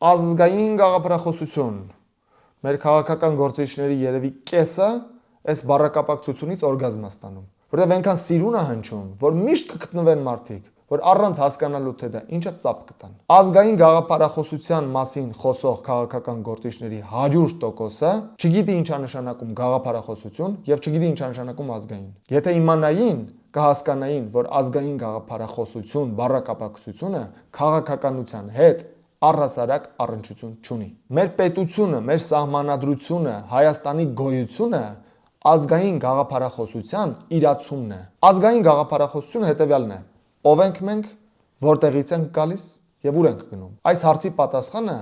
Ազգային գաղափարախոսություն։ Մեր քաղաքական գործիչների երևի կեսը այս բառակապակցությունից օրգազմ է ստանում, որտեղ այնքան սիրուն է հնչում, որ միշտ կգտնվեն մարդիկ, որ առանց հասկանալու թե դա ինչը ծափ կտան։ Ազգային գաղափարախոսության մասին խոսող քաղաքական գործիչների 100%-ը չգիտի ինչ է նշանակում գաղափարախոսություն եւ չգիտի ինչ է նշանակում ազգային։ Եթե իմանային, կհասկանային, որ ազգային գաղափարախոսություն բառակապակցությունը քաղաքականության հետ առհասարակ առնչություն չունի։ Մեր պետությունը, մեր սահմանադրությունը, Հայաստանի գոյությունը ազգային գաղափարախոսության իրացումն է։ Ազգային գաղափարախոսությունը հետևյալն է. ով ենք մենք, որտեղից ենք գալիս եւ ուր ենք գնում։ Այս հարցի պատասխանը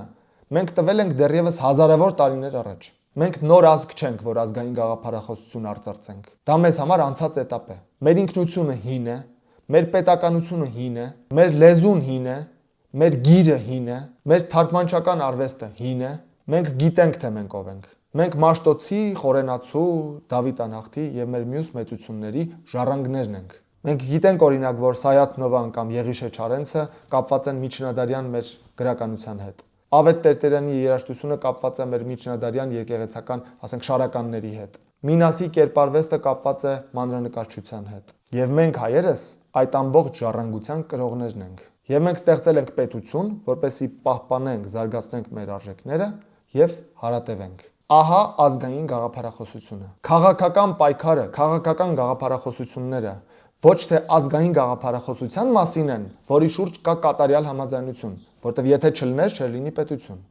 մենք տվել ենք դեռևս հազարավոր տարիներ առաջ։ Մենք նոր ազգ չենք, որ ազգային գաղափարախոսություն արծարծենք։ Դա մեզ համար անցած էտապ է։ Մեր ինքնությունը հին է, մեր պետականությունը հին է, մեր լեզուն հին է, մեր գիրը հին է, մեր թարգմանչական արվեստը հին է, մենք գիտենք թե մենք ով ենք։ Մենք Մաշտոցի, Խորենացու, Դավիթ Անախտի եւ մեր մյուս մեծությունների ժառանգներն ենք։ Մենք գիտենք օրինակ, որ Սայաթ-Նովան կամ Եղիշե Չարենցը կապված են միջնադարյան մեր գրականության հետ։ Ավետ Տերտերյանի երաժշտությունը կապված է մեր միջնադարյան եկեղեցական, ասենք, շարականների հետ։ Մինասի կերպարվեստը կապված է մանրանկարչության հետ։ Եվ մենք հայերս այդ ամբողջ ժառանգության կրողներն ենք։ Եվ մենք ստեղծել ենք պետություն, որպեսզի պահպանենք, զարգացնենք մեր արժեքները եւ հարատևենք։ Ահա ազգային գաղափարախոսությունը։ Քաղաքական պայքարը, քաղաքական գաղափարախոսությունները ոչ թե ազգային գաղափարախոսության մասին են, որի շուրջ կա կատարյալ համաձայնություն, որտեղ եթե չլներ, չլինի պետություն,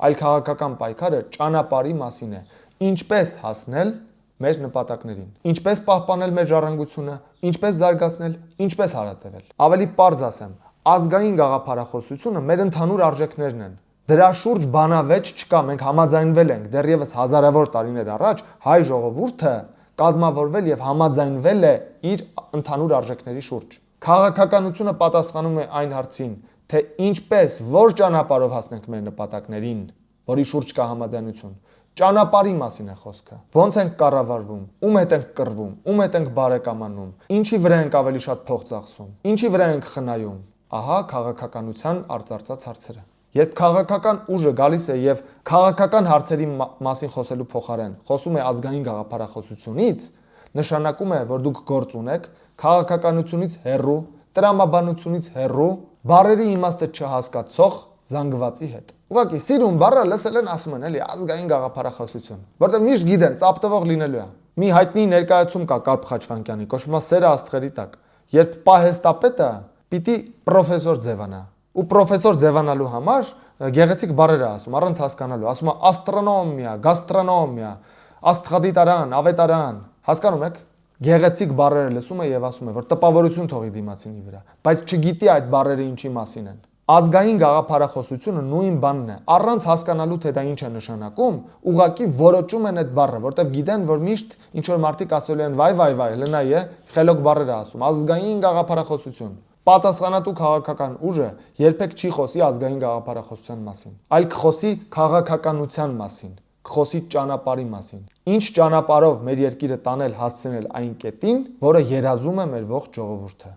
այլ քաղաքական պայքարը ճանապարհի մասին է, ինչպես հասնել մեր նպատակներին, ինչպես պահպանել մեր ժառանգությունը, ինչպես զարգացնել, ինչպես հարատևել։ Ավելի պարզ ասեմ, ազգային գաղափարախոսությունը մեր ընդհանուր արժեքներն են։ Դրա շուրջ բանավեճ չկա, մենք համաձայնվել ենք դեռևս հազարավոր տարիներ առաջ հայ ժողովուրդը կազմավորվել եւ համաձայնվել է իր ընդհանուր արժեքների շուրջ։ Քաղաքականությունը պատասխանում է այն հարցին, թե ինչպես, որ ճանապարհով հասնենք մեր նպատակներին, որի շուրջ կա համաձայնություն։ Ճանապարհի մասին է խոսքը։ Ոնց ենք կառավարվում, ում հետ ենք կռվում, ում հետ ենք բարեկամանում, ինչի վրա ենք ավելի շատ փող ծախսում, ինչի վրա ենք խնայում։ Ահա քաղաքականության արծարծած հարցերը։ Երբ քաղաքական ուժը գալիս է եւ քաղաքական հարցերի մասին խոսելու փոխարեն խոսում է ազգային գաղափարախոսությունից, նշանակում է, որ դուք գործ ունեք քաղաքականությունից հեռու, տրամաբանությունից հեռու, բառերի իմաստը չհասկացող զանգվածի հետ։ Ուղղակի սիրուն բառը լսել են ասում են էլի ազգային գաղափարախոսություն, որտեղ միշտ գիտեն ծափտվող լինելու է։ Մի հայտնի ներկայացում կա Կարփ Խաչվանյանի, կոչվում է Սերը աստղերի տակ, երբ պահեստապետը պիտի պրոֆեսոր ձևանա։ Ու պրոֆեսոր ձևանալու համար գեղեցիկ բառեր է ասում, առանց հասկանալու, ասում է աստրոնոմիա, գաստրոնոմիա, աստղադիտարան, ավետարան, հասկանում եք։ Գեղեցիկ բառերը լսում է եւ ասում է, որ տպավորություն թողի դիմացինի վրա, բայց չգիտի այդ բառերը ինչի մասին են։ Ազգային գաղափարախոսությունը նույն բանն է, առանց հասկանալու թե դա ինչ է նշանակում, ուղղակի որոճում են այդ բառը, որտեվ գիտեն, որ միշտ ինչ որ մարդիկ ասելու են վայ, լնայ է, խելոք բառեր է ասում, ազգային գաղափարախոսություն։ Պատասխանատու քաղաքական ուժը երբեք չի խոսի ազգային գաղափարախոսության մասին, այլ կխոսի քաղաքականության մասին, կխոսի ճանապարհի մասին։ Ինչ ճանապարհով մեր երկիրը տանել հասցնել այն կետին, որը երազում է մեր ողջ ժողովուրդը։